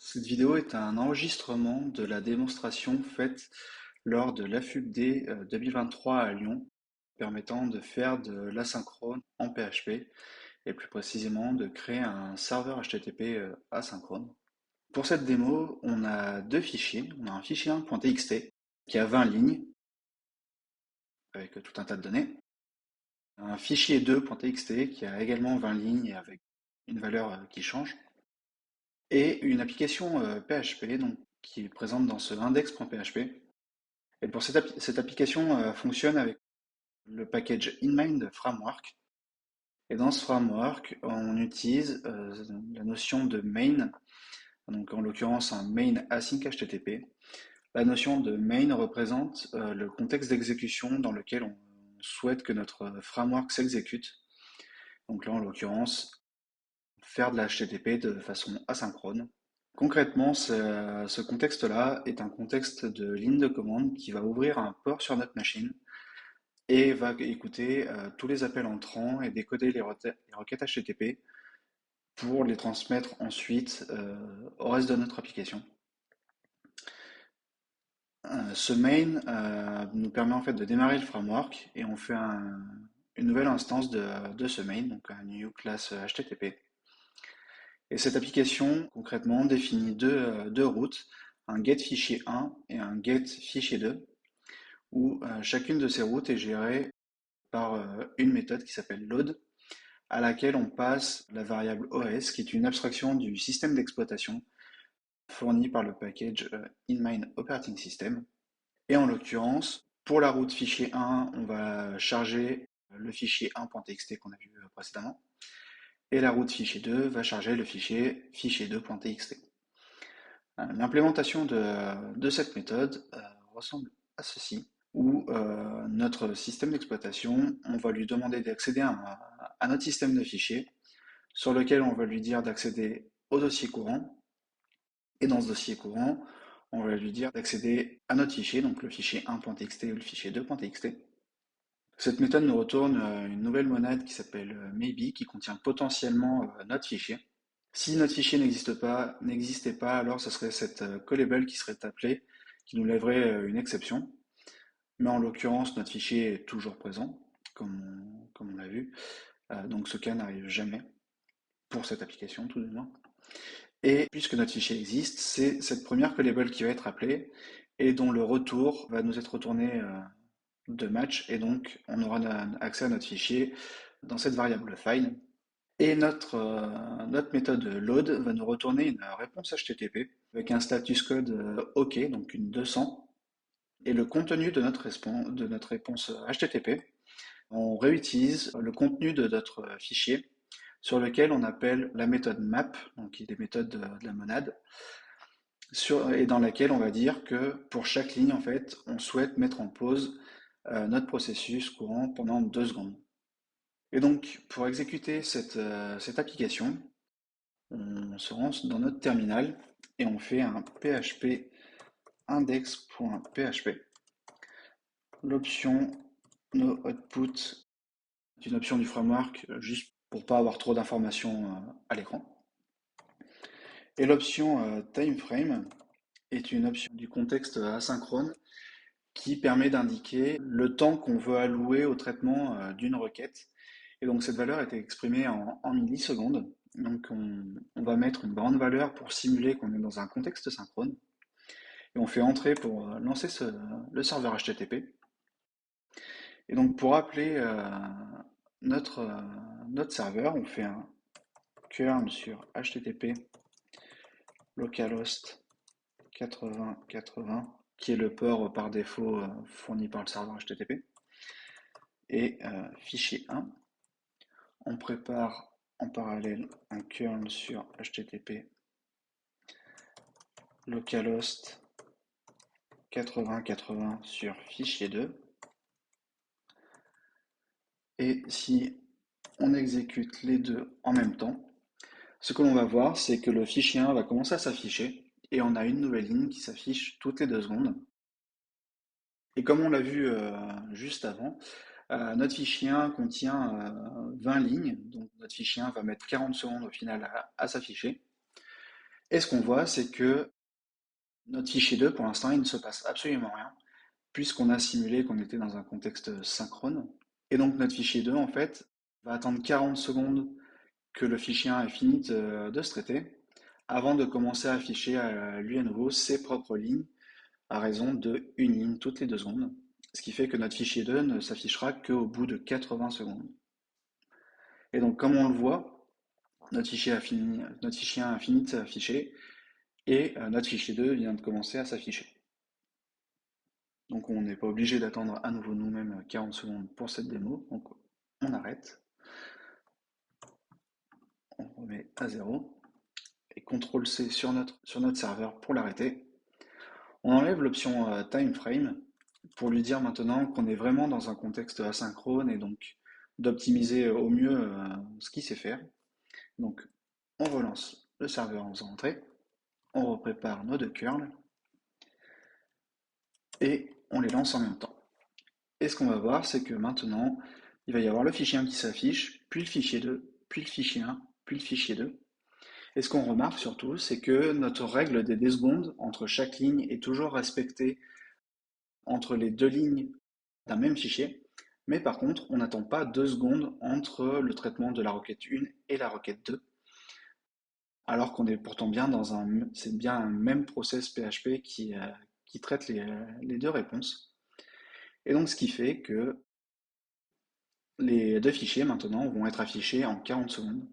Cette vidéo est un enregistrement de la démonstration faite lors de l'AFUBD 2023 à Lyon, permettant de faire de l'asynchrone en PHP et plus précisément de créer un serveur HTTP asynchrone. Pour cette démo, on a deux fichiers. On a un fichier 1.txt qui a 20 lignes avec tout un tas de données. Un fichier 2.txt qui a également 20 lignes et avec une valeur qui change. Et une application PHP donc, qui est présente dans ce index.php. Et pour cette application fonctionne avec le package InMind Framework. Et dans ce framework, on utilise la notion de main, donc en l'occurrence un main async HTTP. La notion de main représente le contexte d'exécution dans lequel on souhaite que notre framework s'exécute. Donc là, en l'occurrence, faire de la HTTP de façon asynchrone. Concrètement, ce contexte-là est un contexte de ligne de commande qui va ouvrir un port sur notre machine et va écouter tous les appels entrants et décoder les requêtes HTTP pour les transmettre ensuite au reste de notre application. Ce main nous permet en fait de démarrer le framework et on fait une nouvelle instance de ce main, donc un new class HTTP. Et cette application, concrètement, définit deux routes, un get fichier 1 et un get fichier 2, où chacune de ces routes est gérée par une méthode qui s'appelle load, à laquelle on passe la variable OS, qui est une abstraction du système d'exploitation fourni par le package InMind Operating System. Et en l'occurrence, pour la route fichier 1, on va charger le fichier 1.txt qu'on a vu précédemment. Et la route fichier 2 va charger le fichier fichier2.txt. L'implémentation de cette méthode ressemble à ceci, où notre système d'exploitation, on va lui demander d'accéder à notre système de fichiers, sur lequel on va lui dire d'accéder au dossier courant, et dans ce dossier courant, on va lui dire d'accéder à notre fichier, donc le fichier 1.txt ou le fichier 2.txt. Cette méthode nous retourne une nouvelle monade qui s'appelle maybe, qui contient potentiellement notre fichier. Si notre fichier n'existait pas, alors ce serait cette callable qui serait appelée, qui nous lèverait une exception. Mais en l'occurrence, notre fichier est toujours présent, comme on l'a vu. Donc ce cas n'arrive jamais, pour cette application tout de moins. Et puisque notre fichier existe, c'est cette première callable qui va être appelée, et dont le retour va nous être retourné de match, et donc on aura accès à notre fichier dans cette variable find. Et notre méthode load va nous retourner une réponse HTTP avec un status code OK, donc une 200. Et le contenu de notre réponse HTTP, on réutilise le contenu de notre fichier sur lequel on appelle la méthode map, donc qui est des méthodes de la monade, et dans laquelle on va dire que pour chaque ligne, en fait, on souhaite mettre en pause notre processus courant pendant 2 secondes. Et donc, pour exécuter cette application, on se rance dans notre terminal et on fait un php index.php. L'option no output est une option du framework juste pour pas avoir trop d'informations à l'écran. Et l'option timeframe est une option du contexte asynchrone qui permet d'indiquer le temps qu'on veut allouer au traitement d'une requête. Et donc cette valeur est exprimée en millisecondes. Donc on va mettre une grande valeur pour simuler qu'on est dans un contexte synchrone. Et on fait entrer pour lancer le serveur HTTP. Et donc pour appeler notre serveur, on fait un curl sur HTTP localhost 8080, qui est le port par défaut fourni par le serveur HTTP, et fichier 1. On prépare en parallèle un curl sur HTTP localhost 8080 sur fichier 2. Et si on exécute les deux en même temps, ce que l'on va voir, c'est que le fichier 1 va commencer à s'afficher et on a une nouvelle ligne qui s'affiche toutes les 2 secondes. Et comme on l'a vu juste avant, notre fichier 1 contient 20 lignes, donc notre fichier 1 va mettre 40 secondes au final à s'afficher. Et ce qu'on voit, c'est que notre fichier 2, pour l'instant, il ne se passe absolument rien, puisqu'on a simulé qu'on était dans un contexte synchrone. Et donc notre fichier 2, en fait, va attendre 40 secondes que le fichier 1 ait fini de se traiter, avant de commencer à afficher lui à nouveau ses propres lignes, à raison de une ligne toutes les 2 secondes. Ce qui fait que notre fichier 2 ne s'affichera qu'au bout de 80 secondes. Et donc comme on le voit, notre fichier 1 a fini de s'afficher, et notre fichier 2 vient de commencer à s'afficher. Donc on n'est pas obligé d'attendre à nouveau nous-mêmes 40 secondes pour cette démo, donc on arrête, on remet à 0, et CTRL-C sur notre serveur pour l'arrêter. On enlève l'option time frame pour lui dire maintenant qu'on est vraiment dans un contexte asynchrone et donc d'optimiser au mieux ce qu'il sait faire. Donc on relance le serveur en faisant entrer, on reprépare nos deux curls et on les lance en même temps. Et ce qu'on va voir, c'est que maintenant, il va y avoir le fichier 1 qui s'affiche, puis le fichier 2, puis le fichier 1, puis le fichier 2. Et ce qu'on remarque surtout, c'est que notre règle des 10 secondes entre chaque ligne est toujours respectée entre les deux lignes d'un même fichier. Mais par contre, on n'attend pas 2 secondes entre le traitement de la requête 1 et la requête 2, alors qu'on est pourtant bien c'est bien un même process PHP qui traite les deux réponses. Et donc ce qui fait que les deux fichiers maintenant vont être affichés en 40 secondes,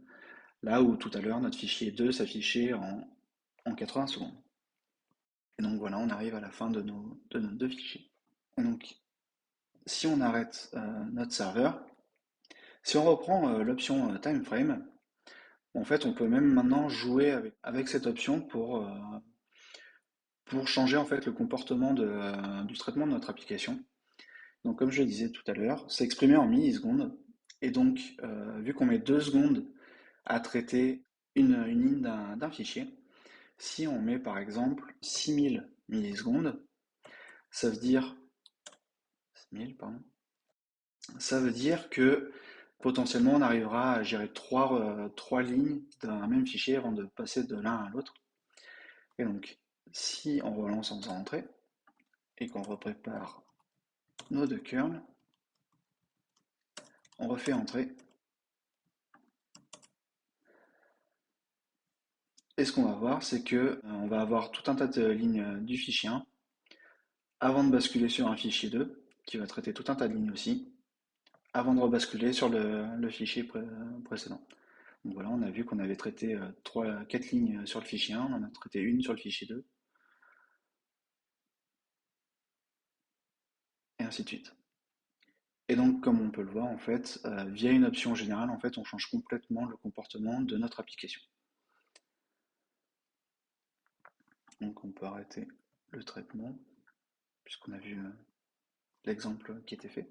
là où tout à l'heure notre fichier 2 s'affichait en 80 secondes. Et donc voilà, on arrive à la fin de nos deux fichiers. Et donc si on arrête notre serveur, si on reprend l'option time frame, en fait on peut même maintenant jouer avec cette option pour changer en fait le comportement du traitement de notre application. Donc comme je le disais tout à l'heure, c'est exprimé en millisecondes. Et donc vu qu'on met 2 secondes à traiter une ligne d'un fichier, si on met par exemple 6000 millisecondes, ça veut dire 6000, pardon, ça veut dire que potentiellement on arrivera à gérer trois lignes d'un même fichier avant de passer de l'un à l'autre. Et donc, si on relance en faisant entrer et qu'on reprépare nos deux curls, on refait entrer. Et ce qu'on va voir, c'est que on va avoir tout un tas de lignes du fichier 1 avant de basculer sur un fichier 2 qui va traiter tout un tas de lignes aussi, avant de rebasculer sur le fichier précédent. Donc voilà, on a vu qu'on avait traité 4 lignes sur le fichier 1, on en a traité une sur le fichier 2, et ainsi de suite. Et donc, comme on peut le voir, en fait, via une option générale, en fait, on change complètement le comportement de notre application. Donc, on peut arrêter le traitement, puisqu'on a vu l'exemple qui était fait.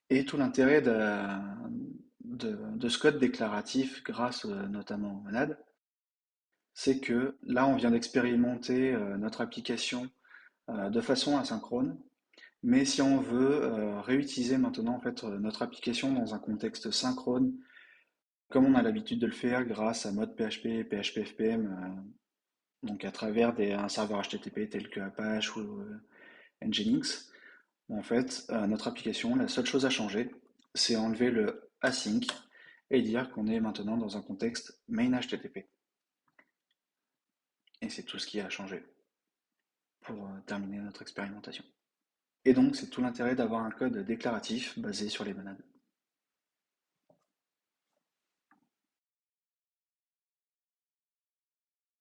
Et tout l'intérêt de ce code déclaratif, grâce notamment aux monades, c'est que là, on vient d'expérimenter notre application de façon asynchrone. Mais si on veut réutiliser maintenant en fait, notre application dans un contexte synchrone, comme on a l'habitude de le faire grâce à mode PHP et PHP FPM, donc à travers un serveur HTTP tel que Apache ou Nginx, en fait, notre application, la seule chose à changer, c'est enlever le async et dire qu'on est maintenant dans un contexte main HTTP. Et c'est tout ce qui a changé pour terminer notre expérimentation. Et donc, c'est tout l'intérêt d'avoir un code déclaratif basé sur les monades.